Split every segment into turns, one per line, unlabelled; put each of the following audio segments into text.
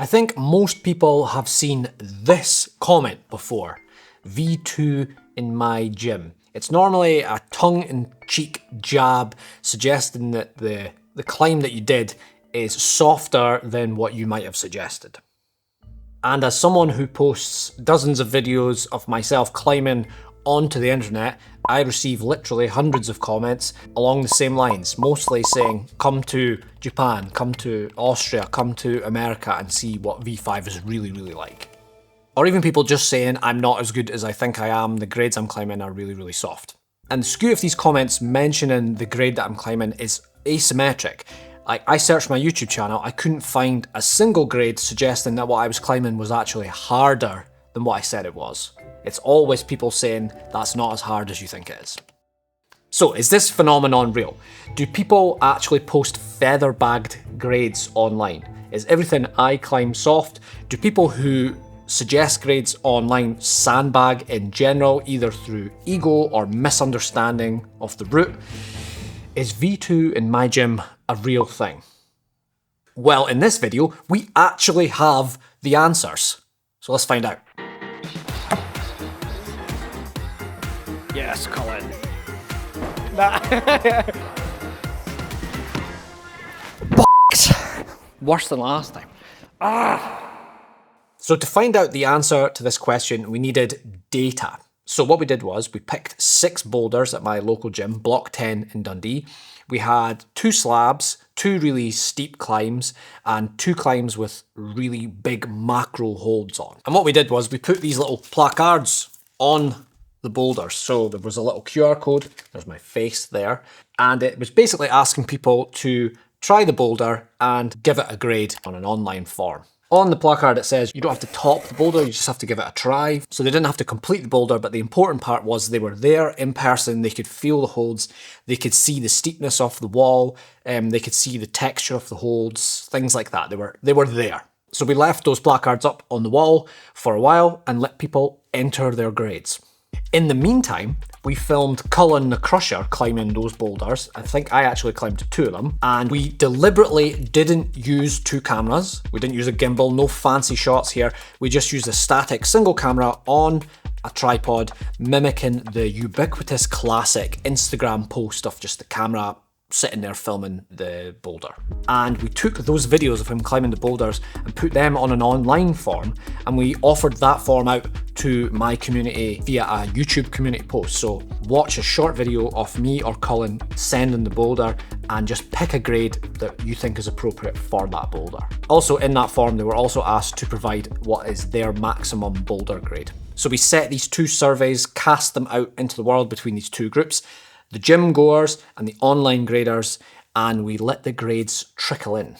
I think most people have seen this comment before. V2 in my gym. It's normally a tongue-in-cheek jab suggesting that the climb that you did is softer than what you might have suggested. And as someone who posts dozens of videos of myself climbing onto the internet, I receive literally hundreds of comments along the same lines, mostly saying, come to Japan, come to Austria, come to America and see what V5 is really, really like. Or even people just saying, I'm not as good as I think I am, the grades I'm climbing are really, really soft. And the skew of these comments mentioning the grade that I'm climbing is asymmetric. Like, I searched my YouTube channel, I couldn't find a single grade suggesting that what I was climbing was actually harder than what I said it was. It's always people saying that's not as hard as you think it is. So is this phenomenon real? Do people actually post feather-bagged grades online? Is everything I climb soft? Do people who suggest grades online sandbag in general, either through ego or misunderstanding of the route? Is V2 in my gym a real thing? Well, in this video, we actually have the answers. So let's find out. Yes, Cullen. Worse than last time. So to find out the answer to this question, we needed data. So what we did was we picked 6 boulders at my local gym, Block 10 in Dundee. We had 2 slabs, 2 really steep climbs, and 2 climbs with really big macro holds on. And what we did was we put these little placards on the boulders. So there was a little QR code, there's my face there, and it was basically asking people to try the boulder and give it a grade on an online form. On the placard it says you don't have to top the boulder, you just have to give it a try. So they didn't have to complete the boulder, but the important part was they were there in person, they could feel the holds, they could see the steepness of the wall, they could see the texture of the holds, things like that. They were there. So we left those placards up on the wall for a while and let people enter their grades. In the meantime, we filmed Cullen the Crusher climbing those boulders. I think I actually climbed 2 of them. And we deliberately didn't use 2 cameras. We didn't use a gimbal, no fancy shots here. We just used a static single camera on a tripod, mimicking the ubiquitous classic Instagram post of just the camera sitting there filming the boulder. And we took those videos of him climbing the boulders and put them on an online form, and we offered that form out to my community via a YouTube community post. So watch a short video of me or Cullen sending the boulder and just pick a grade that you think is appropriate for that boulder. Also in that form, they were also asked to provide what is their maximum boulder grade. So we set these 2 surveys, cast them out into the world between these 2 groups, the gym goers and the online graders, and we let the grades trickle in.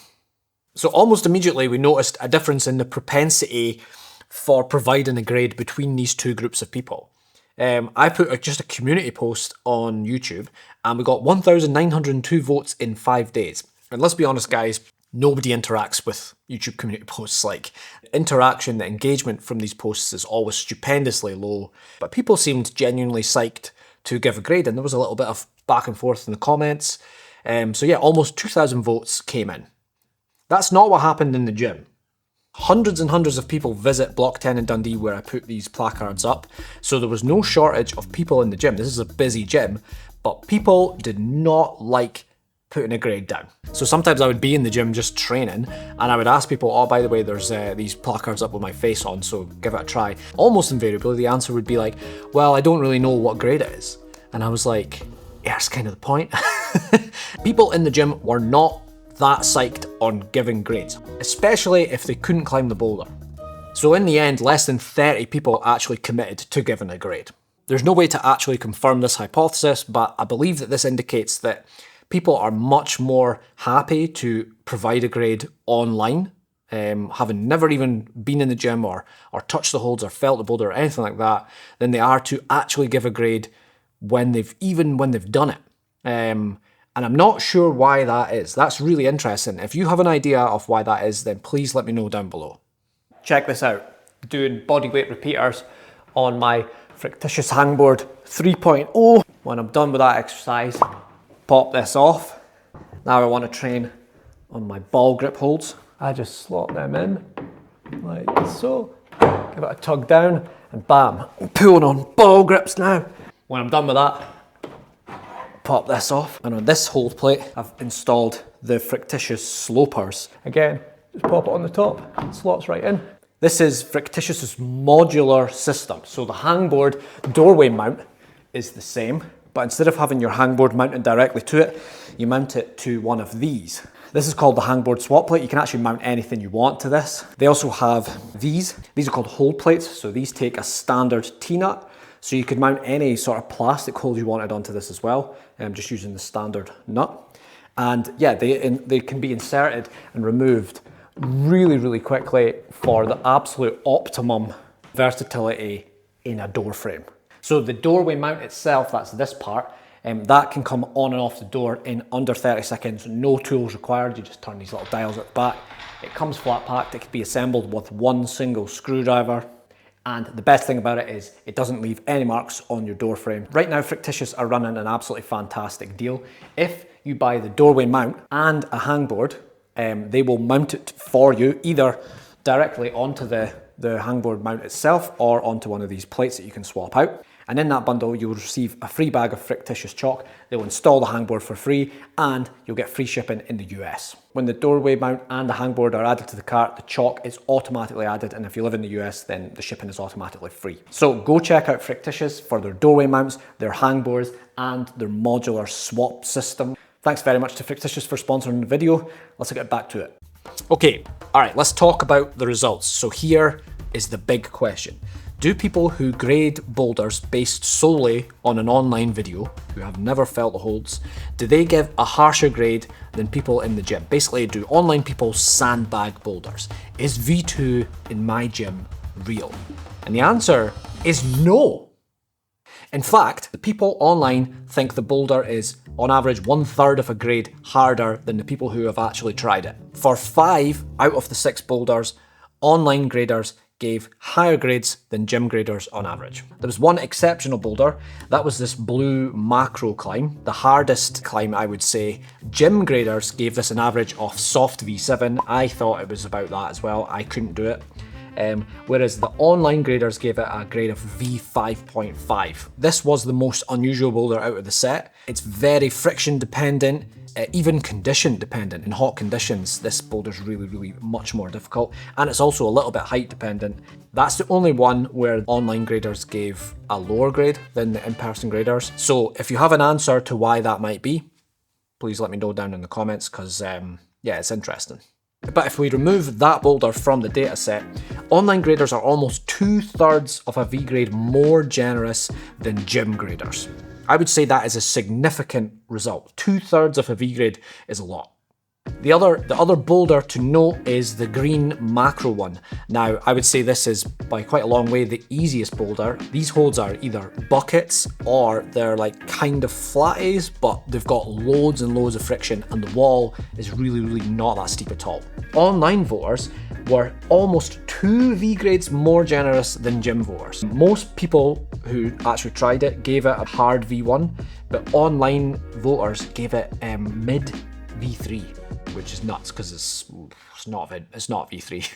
So almost immediately we noticed a difference in the propensity for providing a grade between these 2 groups of people. I put just a community post on YouTube and we got 1,902 votes in 5 days. And let's be honest guys, nobody interacts with YouTube community posts. Like, interaction, the engagement from these posts is always stupendously low, but people seemed genuinely psyched to give a grade, and there was a little bit of back and forth in the comments. So yeah, almost 2,000 votes came in. That's not what happened in the gym. Hundreds and hundreds of people visit Block 10 in Dundee where I put these placards up, so there was no shortage of people in the gym. This is a busy gym, but people did not like putting a grade down. So sometimes I would be in the gym just training and I would ask people, oh, by the way, there's these placards up with my face on, so give it a try. Almost invariably, the answer would be like, well, I don't really know what grade it is. And I was like, yeah, that's kind of the point. People in the gym were not that psyched on giving grades, especially if they couldn't climb the boulder. So in the end, less than 30 people actually committed to giving a grade. There's no way to actually confirm this hypothesis, but I believe that this indicates that people are much more happy to provide a grade online, having never even been in the gym or touched the holds or felt the boulder or anything like that, than they are to actually give a grade when they've done it. And I'm not sure why that is. That's really interesting. If you have an idea of why that is, then please let me know down below. Check this out. Doing bodyweight repeaters on my fictitious hangboard 3.0. When I'm done with that exercise, pop this off. Now I want to train on my ball grip holds. I just slot them in
like so. Give it a tug down, and bam, I'm pulling on ball grips now. When I'm done with that, pop this off, and on this hold plate, I've installed the Frictitious slopers. Again, just pop it on the top, it slots right in. This is Frictitious's modular system. So the hangboard doorway mount is the same, but instead of having your hangboard mounted directly to it, you mount it to one of these. This is called the hangboard swap plate. You can actually mount anything you want to this. They also have these. These are called hold plates. So these take a standard T-nut. So you could mount any sort of plastic hold you wanted onto this as well, just using the standard nut. And yeah, they can be inserted and removed really, really quickly for the absolute optimum versatility in a door frame. So the doorway mount itself, that's this part, that can come on and off the door in under 30 seconds, no tools required. You just turn these little dials at the back. It comes flat packed, it can be assembled with one single screwdriver. And the best thing about it is it doesn't leave any marks on your door frame. Right now, Frictitious are running an absolutely fantastic deal. If you buy the doorway mount and a hangboard, they will mount it for you either directly onto the hangboard mount itself or onto one of these plates that you can swap out. And in that bundle, you'll receive a free bag of Frictitious chalk. They'll install the hangboard for free and you'll get free shipping in the US. When the doorway mount and the hangboard are added to the cart, the chalk is automatically added, and if you live in the US, then the shipping is automatically free. So go check out Frictitious for their doorway mounts, their hangboards, and their modular swap system. Thanks very much to Frictitious for sponsoring the video. Let's get back to it. Okay, all right, let's talk about the results. So here is the big question. Do people who grade boulders based solely on an online video, who have never felt the holds, do they give a harsher grade than people in the gym? Basically, do online people sandbag boulders? Is V2 in my gym real? And the answer is no. In fact, the people online think the boulder is, on average, 1/3 of a grade harder than the people who have actually tried it. For 5 out of the 6 boulders, online graders gave higher grades than gym graders on average. There was one exceptional boulder, that was this blue macro climb, the hardest climb I would say. Gym graders gave this an average of soft V7. I thought it was about that as well, I couldn't do it. Whereas the online graders gave it a grade of V5.5. This was the most unusual boulder out of the set. It's very friction dependent, even condition dependent. In hot conditions, this boulder's really, really much more difficult. And it's also a little bit height dependent. That's the only one where online graders gave a lower grade than the in-person graders. So if you have an answer to why that might be, please let me know down in the comments, because yeah, it's interesting. But if we remove that boulder from the data set, online graders are almost 2/3 of a V grade more generous than gym graders. I would say that is a significant result. 2/3 of a V grade is a lot. The other boulder to note is the green macro one. Now, I would say this is by quite a long way the easiest boulder. These holds are either buckets or they're like kind of flatties, but they've got loads and loads of friction and the wall is really, really not that steep at all. Online voters were almost 2 V grades more generous than gym voters. Most people who actually tried it gave it a hard V1, but online voters gave it mid V3, which is nuts because it's not V3.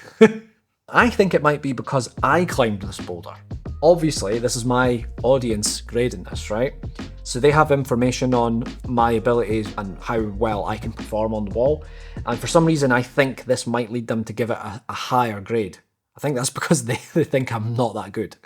I think it might be because I climbed this boulder. Obviously, this is my audience grading this, right? So they have information on my abilities and how well I can perform on the wall. And for some reason, I think this might lead them to give it a higher grade. I think that's because they think I'm not that good.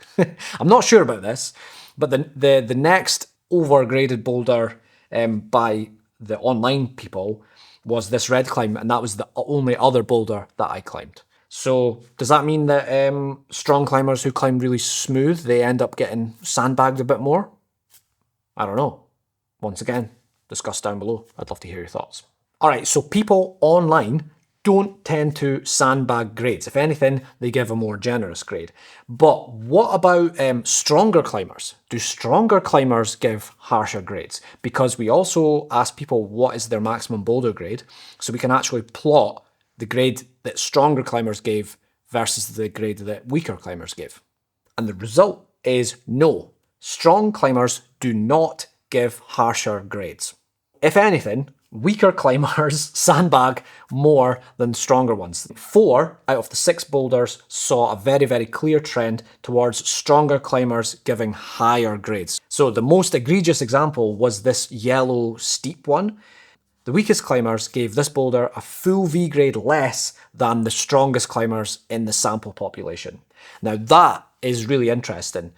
I'm not sure about this, but the next overgraded boulder by the online people was this red climb, and that was the only other boulder that I climbed. So does that mean that strong climbers who climb really smooth, they end up getting sandbagged a bit more? I don't know. Once again, discuss down below. I'd love to hear your thoughts. All right, so people online don't tend to sandbag grades. If anything, they give a more generous grade. But what about stronger climbers? Do stronger climbers give harsher grades? Because we also ask people what is their maximum boulder grade, so we can actually plot the grade that stronger climbers gave versus the grade that weaker climbers gave. And the result is no. Strong climbers do not give harsher grades. If anything,
Weaker climbers sandbag more than stronger ones. 4 out of the 6 boulders saw a very, very clear trend towards stronger climbers giving higher grades. So the most egregious example was this yellow steep one. The weakest climbers gave this boulder a full V grade less than the strongest climbers in the sample population. Now that is really interesting.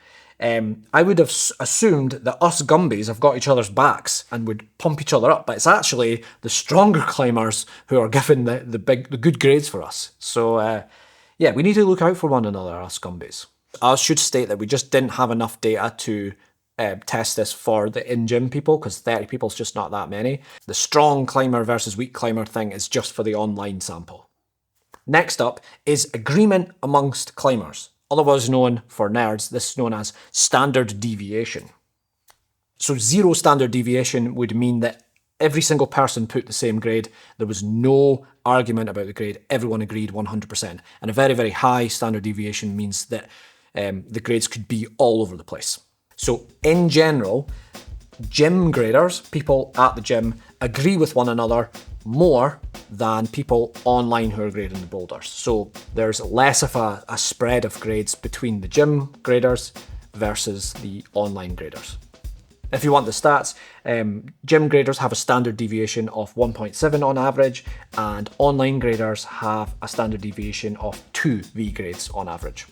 I would have assumed that us Gumbies have got each other's backs and would pump each other up, but it's actually the stronger climbers who are given the good grades for us. So yeah, we need to look out for one another, us Gumbies. I should state that we just didn't have enough data to test this for the in-gym people, because 30 people is just not that many. The strong climber versus weak climber thing is just for the online sample. Next up is agreement amongst climbers. Otherwise known for nerds, this is known as standard deviation. So 0 standard deviation would mean that every single person put the same grade. There was no argument about the grade. Everyone agreed 100%. And a very, very high standard deviation means that the grades could be all over the place. So in general, gym graders, people at the gym, agree with one another more than people online who are grading the boulders. So there's less of a spread of grades between the gym graders versus the online graders. If you want the stats, gym graders have a standard deviation of 1.7 on average, and online graders have a standard deviation of 2 V grades on average.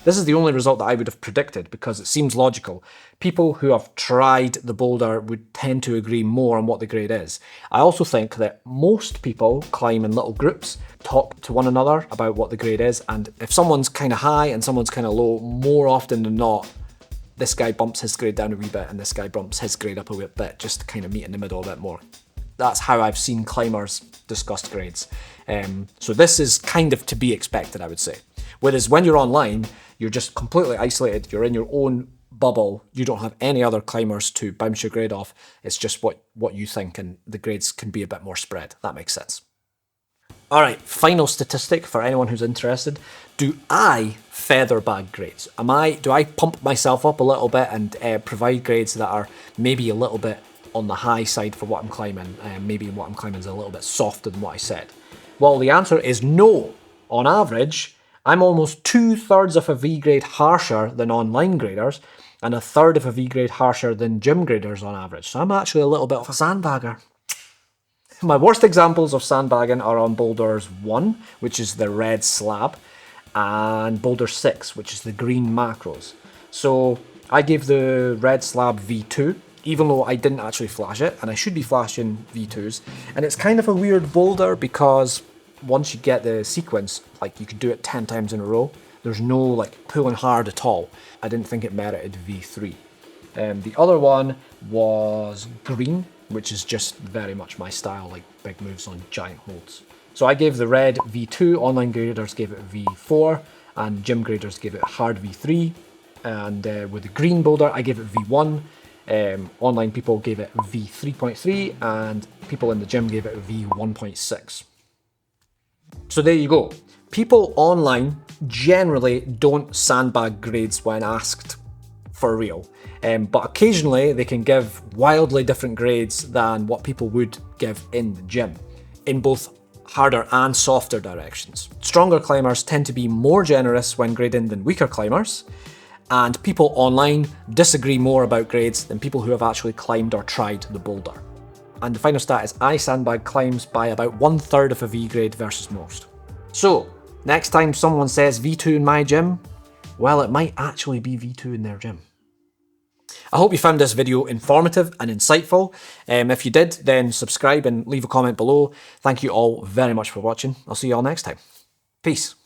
This is the only result that I would have predicted because it seems logical. People who have tried the boulder would tend to agree more on what the grade is. I also think that most people climb in little groups, talk to one another about what the grade is, and if someone's kind of high and someone's kind of low, more often than not, this guy bumps his grade down a wee bit and this guy bumps his grade up a wee bit, just to kind of meet in the middle a bit more. That's how I've seen climbers discuss grades. So this is kind of to be expected, I would say. Whereas when you're online, you're just completely isolated, you're in your own bubble, you don't have any other climbers to bounce your grade off, it's just what you think, and the grades can be a bit more spread. That makes sense. Alright, final statistic for anyone who's interested. Do I feather bag grades? Do I pump myself up a little bit and provide grades that are maybe a little bit on the high side for what I'm climbing, maybe what I'm climbing is a little bit softer than what I said? Well, the answer is no. On average, I'm almost 2/3 of a V grade harsher than online graders, and 1/3 of a V grade harsher than gym graders on average. So I'm actually a little bit of a sandbagger. My worst examples of sandbagging are on boulders 1, which is the red slab, and boulder 6, which is the green macros. So I gave the red slab V2, even though I didn't actually flash it, and I should be flashing V2s. And it's kind of a weird boulder because once you get the sequence, like you could do it 10 times in a row. There's no like pulling hard at all. I didn't think it merited V3. The other one was green, which is just very much my style, like big moves on giant holds. So I gave the red V2, online graders gave it V4, and gym graders gave it hard V3. And with the green boulder, I gave it V1. Online people gave it V3.3, and people in the gym gave it V1.6. So there you go. People online generally don't sandbag grades when asked for real, but occasionally they can give wildly different grades than what people would give in the gym, in both harder and softer directions. Stronger climbers tend to be more generous when grading than weaker climbers, and people online disagree more about grades than people who have actually climbed or tried the boulder. And the final stat is I sandbag climbs by about 1/3 of a V grade versus most. So, next time someone says V2 in my gym, well, it might actually be V2 in their gym. I hope you found this video informative and insightful. If you did, then subscribe and leave a comment below. Thank you all very much for watching. I'll see you all next time. Peace.